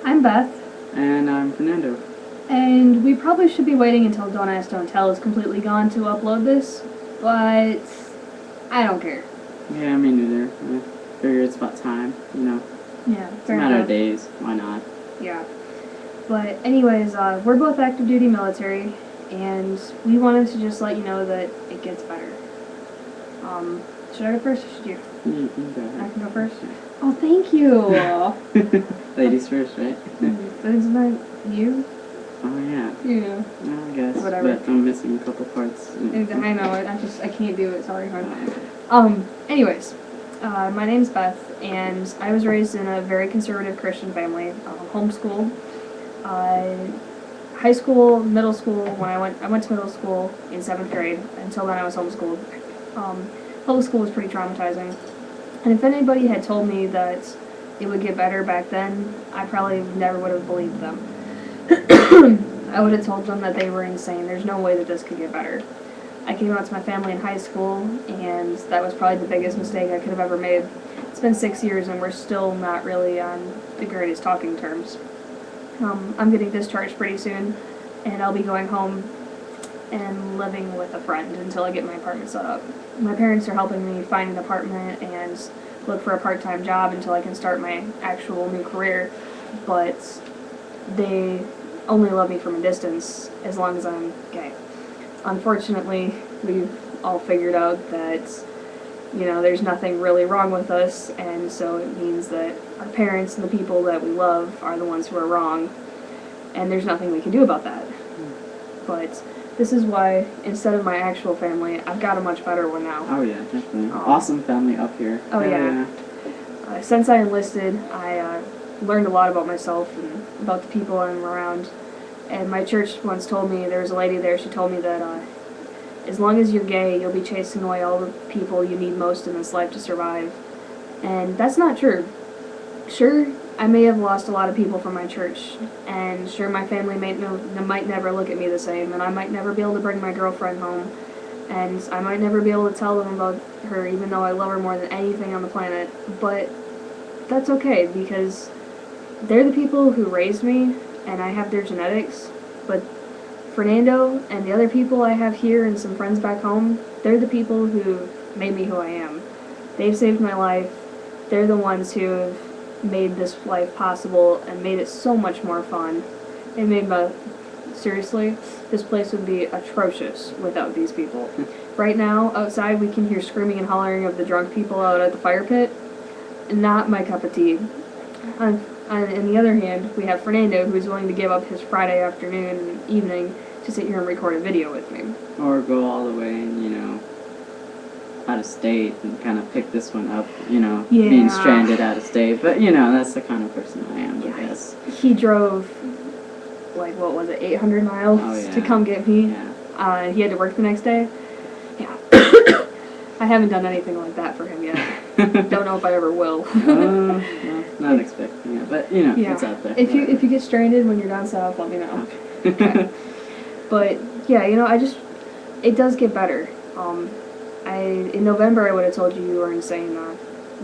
I'm Beth, And I'm Fernando. and we probably should be waiting until Don't Ask, Don't Tell is completely gone to upload this, but I don't care. Yeah, me neither. I figure it's about time, Yeah, It's a fair matter enough. of days. Why not? Yeah. But anyways, we're both active duty military, and we wanted to just let you know that it gets better. Should I go first or should you? You go ahead. I can go first? Oh, thank you! Ladies first, right? Isn't that you? Oh, yeah. Yeah. I guess. Whatever. But I'm missing a couple parts. I know, I can't do it, sorry, hon. Anyways, my name's Beth, and I was raised in a very conservative Christian family, homeschooled. High school, middle school, when I went to middle school in 7th grade. Until then I was homeschooled. Public school was pretty traumatizing. And if anybody had told me that it would get better back then, I probably never would have believed them. I would have told them that they were insane. There's no way that this could get better. I came out to my family in high school, and that was probably the biggest mistake I could have ever made. It's been 6 years, and we're still not really on the greatest talking terms. I'm getting discharged pretty soon, and I'll be going home and living with a friend until I get my apartment set up. My parents are helping me find an apartment and look for a part-time job until I can start my actual new career, but they only love me from a distance as long as I'm gay. Unfortunately, we've all figured out that, there's nothing really wrong with us, and so it means that our parents and the people that we love are the ones who are wrong, and there's nothing we can do about that. But this is why, instead of my actual family, I've got a much better one now. Oh, yeah, definitely. Awesome family up here. Oh, yeah. Since I enlisted, I learned a lot about myself and about the people I'm around. And my church once told me, there was a lady there, she told me that as long as you're gay, you'll be chasing away all the people you need most in this life to survive. And that's not true. Sure, I may have lost a lot of people from my church, and sure, my family might never look at me the same, and I might never be able to bring my girlfriend home, and I might never be able to tell them about her, even though I love her more than anything on the planet. But that's okay, because they're the people who raised me, and I have their genetics, but Fernando and the other people I have here and some friends back home, they're the people who made me who I am. They've saved my life. They're the ones who have made this life possible and made it so much more fun. Seriously, this place would be atrocious without these people. Right now, outside, we can hear screaming and hollering of the drunk people out at the fire pit. Not my cup of tea. On the other hand, we have Fernando, who's willing to give up his Friday afternoon and evening to sit here and record a video with me. Or go all the way and, out of state and kind of pick this one up, being stranded out of state. But, that's the kind of person I am, I guess. He drove, 800 miles to come get me. Yeah. He had to work the next day. Yeah. I haven't done anything like that for him yet. Don't know if I ever will. No, not expecting it, but, it's out there. If you get stranded when you're down south, let me know. Okay. But, yeah, it does get better. In November, I would have told you were insane.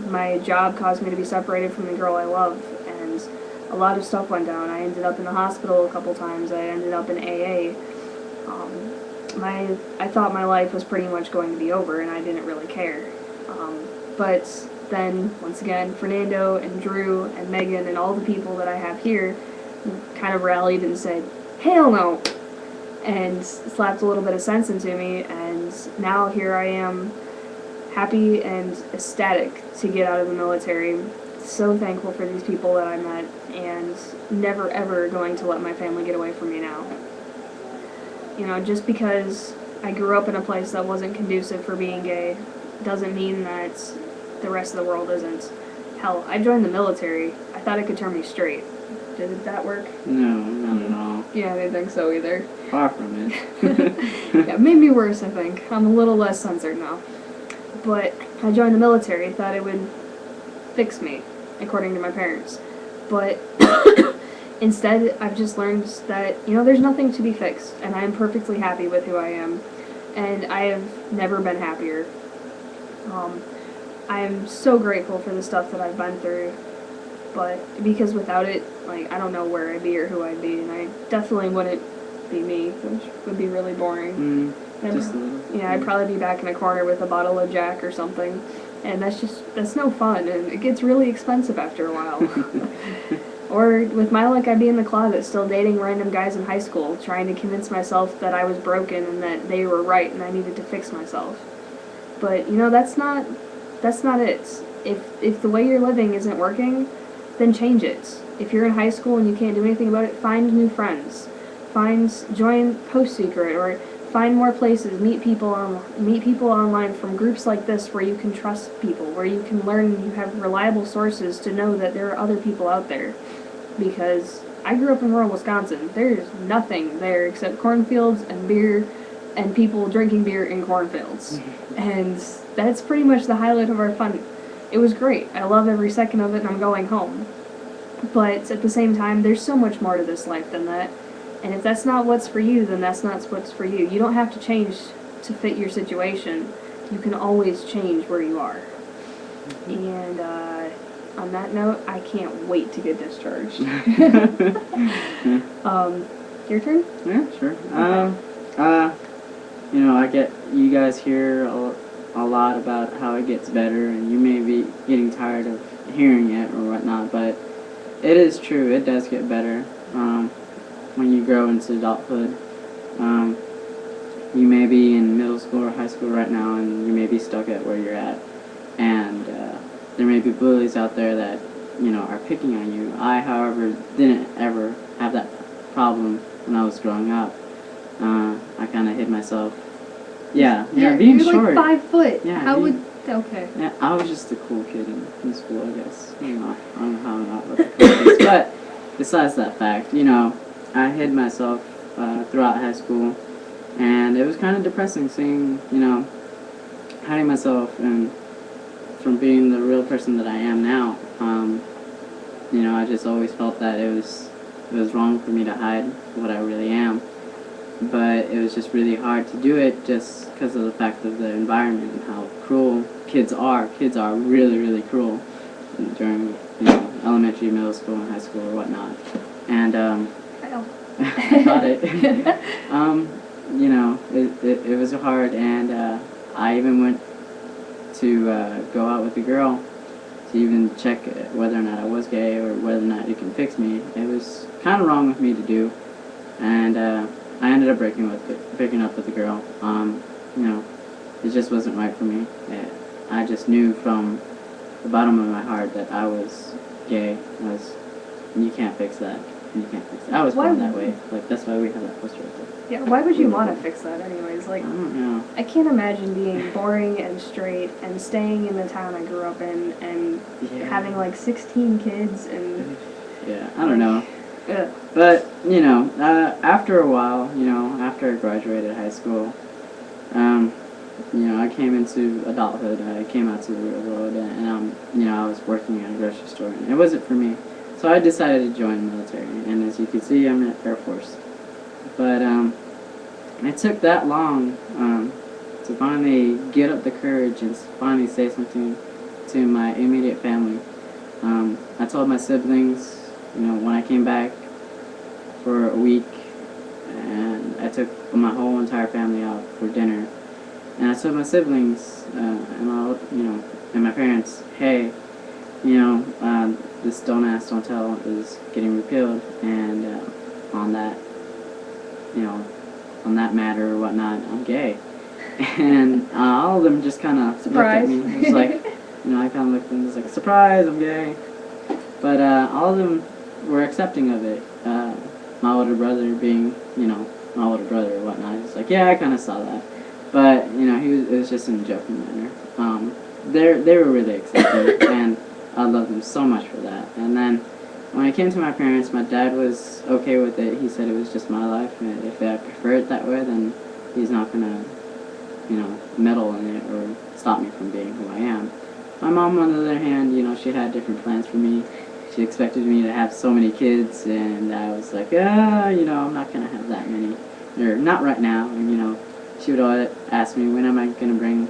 My job caused me to be separated from the girl I love, and a lot of stuff went down. I ended up in the hospital a couple times. I ended up in AA. I thought my life was pretty much going to be over, and I didn't really care. But then, once again, Fernando and Drew and Megan and all the people that I have here kind of rallied and said, "Hell no!" and slapped a little bit of sense into me, and now here I am, happy and ecstatic to get out of the military. So thankful for these people that I met, and never ever going to let my family get away from me now. Just because I grew up in a place that wasn't conducive for being gay doesn't mean that the rest of the world isn't. Hell, I joined the military. I thought it could turn me straight. Did that work? No, not at all. Yeah, I didn't think so either. Far from it. Yeah, it made me worse, I think. I'm a little less censored now. But I joined the military, thought it would fix me, according to my parents. But instead, I've just learned that, there's nothing to be fixed, and I am perfectly happy with who I am. And I have never been happier. I am so grateful for the stuff that I've been through. But because without it, like, I don't know where I'd be or who I'd be, and I definitely wouldn't be me, which would be really boring. Just a little. Yeah, I'd probably be back in a corner with a bottle of Jack or something, and that's no fun, and it gets really expensive after a while. Or with my luck, I'd be in the closet still dating random guys in high school, trying to convince myself that I was broken and that they were right and I needed to fix myself. But that's not it. If the way you're living isn't working, then change it. If you're in high school and you can't do anything about it, find new friends. Join Post Secret, or find more places. Meet people online from groups like this where you can trust people, where you can learn. You have reliable sources to know that there are other people out there. Because I grew up in rural Wisconsin. There's nothing there except cornfields and beer, and people drinking beer in cornfields. And that's pretty much the highlight of our fun. It was great. I love every second of it, and I'm going home. But at the same time, there's so much more to this life than that. And if that's not what's for you, then that's not what's for you. You don't have to change to fit your situation. You can always change where you are. And on that note, I can't wait to get discharged. Your turn? Yeah, sure. I get you guys hear a lot about how it gets better, and you may be getting tired of hearing it or whatnot, but it is true. It does get better when you grow into adulthood. You may be in middle school or high school right now, and you may be stuck at where you're at, and there may be bullies out there that are picking on you. I, however, didn't ever have that problem when I was growing up. I kind of hid myself. Yeah, being you're short. Like 5 foot. Yeah. Okay. Yeah, I was just the cool kid in school, I guess. I don't know what the cool is. But besides that fact, I hid myself throughout high school, and it was kind of depressing seeing, hiding myself and from being the real person that I am now. I just always felt that it was wrong for me to hide what I really am. But it was just really hard to do it just because of the fact of the environment and how cruel kids are. Kids are really, really cruel during elementary, middle school, and high school or whatnot. And I got it. It was hard, and I even went to go out with a girl to even check whether or not I was gay or whether or not it can fix me. It was kind of wrong with me to do, and I ended up breaking up with the girl. It just wasn't right for me. I just knew from the bottom of my heart that I was gay. You can't fix that. You can't fix that. I was born that way. Like, that's why we have that poster right there. Yeah, why would you want to fix that anyways? Like, I don't know. I can't imagine being boring and straight and staying in the town I grew up in and having like 16 kids and... Yeah, I don't know. Ugh. But, after a while, after I graduated high school, I came into adulthood. I came out to the real world, and I was working at a grocery store, and it wasn't for me. So I decided to join the military, and as you can see, I'm in the Air Force. But it took that long to finally get up the courage and finally say something to my immediate family. I told my siblings, when I came back for a week, and I took my whole entire family out for dinner, and I told my siblings and my parents, hey, this Don't Ask, Don't Tell is getting repealed, and on that matter or whatnot, I'm gay. And all of them just kind of looked at me. It was like, I kind of looked at them and was like, surprise, I'm gay. But all of them were accepting of it. My older brother being, my older brother or whatnot, he's like, yeah, I kind of saw that. But, it was just in a joking manner. They were really accepting, and I love them so much for that. And then when I came to my parents, my dad was okay with it. He said it was just my life, and if I prefer it that way, then he's not gonna, meddle in it or stop me from being who I am. My mom, on the other hand, she had different plans for me. She expected me to have so many kids, and I was like, I'm not gonna have that many, or not right now. And she would always ask me, when am I gonna bring,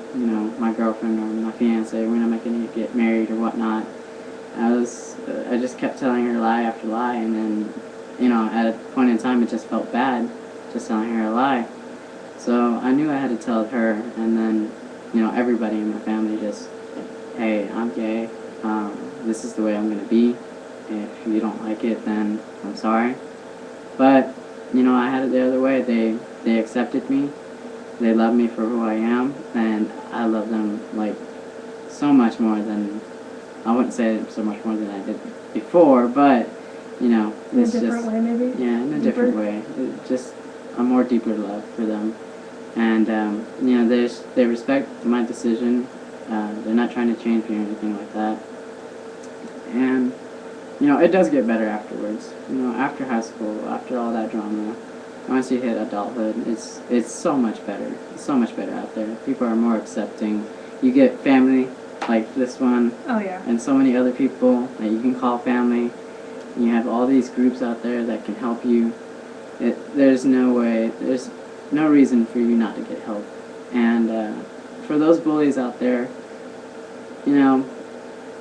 my girlfriend or my fiance, when am I gonna get married or whatnot. I just kept telling her lie after lie, and then, at a point in time, it just felt bad, just telling her a lie. So I knew I had to tell her, and then, everybody in my family just, hey, I'm gay. This is the way I'm gonna be. If you don't like it, then I'm sorry. But, I had it the other way. They accepted me. They love me for who I am, and I love them, like, so much more than, I wouldn't say so much more than I did before, but, in a different way, maybe? Yeah, in a different way. Just a more deeper love for them. And, they respect my decision. They're not trying to change me or anything like that. And, it does get better afterwards. After high school, after all that drama, once you hit adulthood, it's so much better. It's so much better out there. People are more accepting. You get family like this one. Oh, yeah. And so many other people that you can call family. You have all these groups out there that can help you. There's no reason for you not to get help. And for those bullies out there,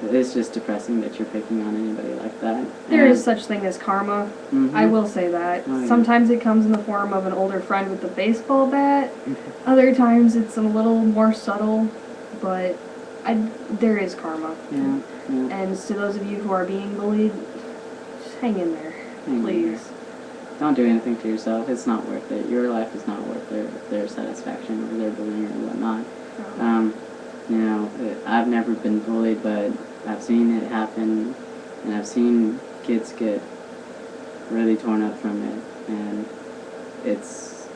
it's just depressing that you're picking on anybody like that. There is such thing as karma. Mm-hmm. I will say that. Oh, yeah. Sometimes it comes in the form of an older friend with a baseball bat. Other times it's a little more subtle, but there is karma. Yeah. And to those of you who are being bullied, just hang in there, please. Don't do anything to yourself. It's not worth it. Your life is not worth their satisfaction or their bullying or whatnot. I've never been bullied, but I've seen it happen, and I've seen kids get really torn up from it, and it's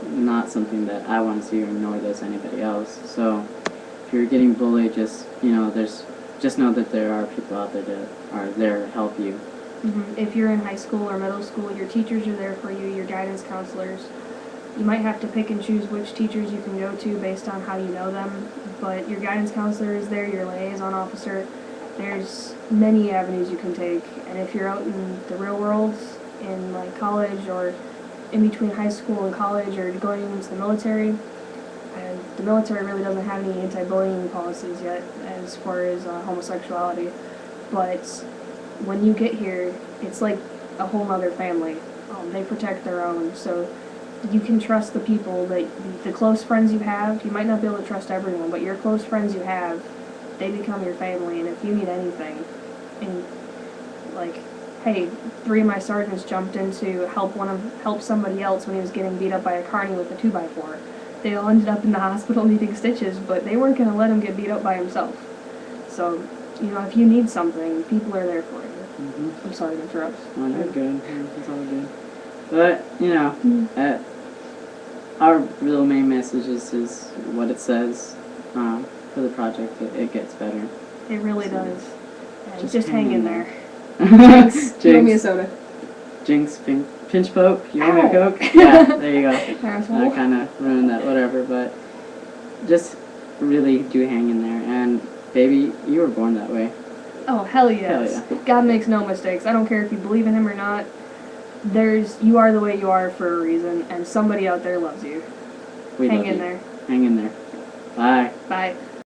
not something that I want to see, or nor does anybody else. So if you're getting bullied, just know that there are people out there that are there to help you. Mm-hmm. If you're in high school or middle school, your teachers are there for you, your guidance counselors. You might have to pick and choose which teachers you can go to based on how you know them, but your guidance counselor is there, your liaison officer. There's many avenues you can take, and if you're out in the real world, in like college or in between high school and college or going into the military really doesn't have any anti-bullying policies yet as far as homosexuality, but when you get here, it's like a whole other family. They protect their own, so you can trust the people, the close friends you have. You might not be able to trust everyone, but your close friends you have, they become your family, and if you need anything, and like, hey, 3 of my sergeants jumped in to help somebody else when he was getting beat up by a carny with a 2x4. They all ended up in the hospital needing stitches, but they weren't going to let him get beat up by himself. So, if you need something, people are there for you. Mm-hmm. I'm sorry to interrupt. Oh, you're good. It's all good. But, our real main message is what it says for the project. It gets better. It really does. And just hang in there. Jinx. Throw me a soda. Jinx, pinch poke. You want me a Coke? Yeah, there you go. I kind of ruined that, whatever. But just really do hang in there. And, baby, you were born that way. Oh, hell yes. Hell yeah. God makes no mistakes. I don't care if you believe in him or not. You are the way you are for a reason, and somebody out there loves you. Hang in there. Hang in there. Bye. Bye.